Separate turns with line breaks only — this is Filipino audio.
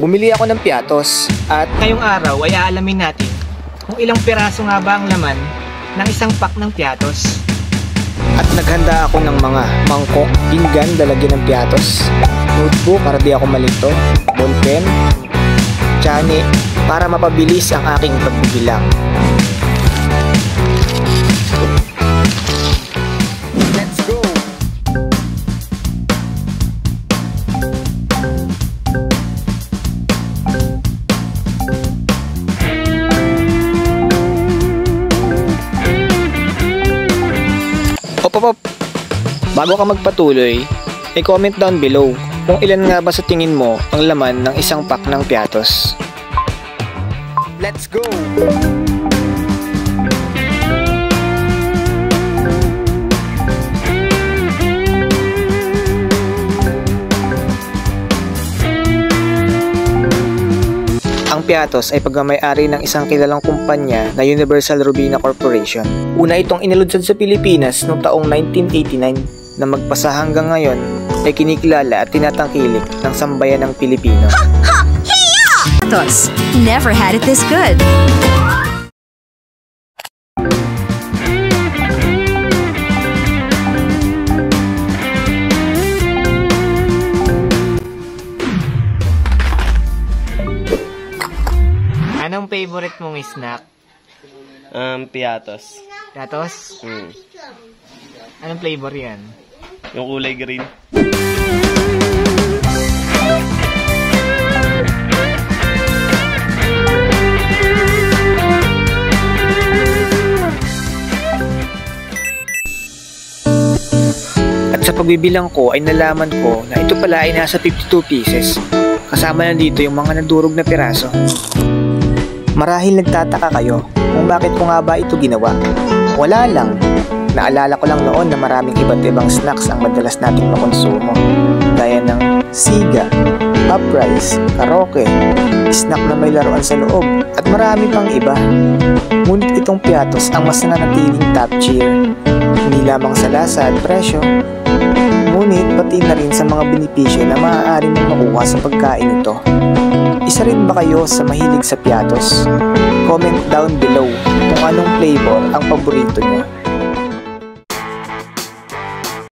Bumili ako ng piatos at
Ngayong araw ay aalamin natin kung ilang piraso nga ba ang laman ng isang pack ng piatos.
naghanda ako ng mga mangkok, pinggan, lalagyan ng piatos, notebook para di ako malito, ballpen, tsani para mapabilis ang aking pagbibilang. Let's go! Op. Bago ka magpatuloy, i-comment down below kung ilan nga ba sa tingin mo ang laman ng isang pack ng piatos. Let's go! Ang piatos ay pagmamay-ari ng isang kilalang kumpanya na Universal Robina Corporation. Una itong inilunsad sa Pilipinas noong taong 1989 na magpasa hanggang ngayon ay kinikilala at tinatangkilik ng sambayan ng Pilipino.
Piatos, never had it this good.
Anong favorite mong snack?
Piatos.
Piatos? Anong flavor yan?
Yung kulay green.
At sa pagbibilang ko ay nalaman ko na ito pala ay nasa 52 pieces. Kasama na dito yung mga nadurog na piraso. Marahil nagtataka kayo kung bakit ko nga ba ito ginawa. Wala lang. Naalala ko lang noon na maraming iba't ibang snacks ang madalas nating makonsumo. Gaya ng siga, uprise, karaoke, snack na may laruan sa loob, at marami pang iba. Ngunit itong piatos ang mas nananatiling top tier. Hindi lamang sa lasa at presyo, ngunit pati na rin sa mga benepisyo na maaari mong makuha sa pagkain ito. Isa rin ba kayo sa mahilig sa piatos? Comment down below kung anong flavor ang paborito nyo.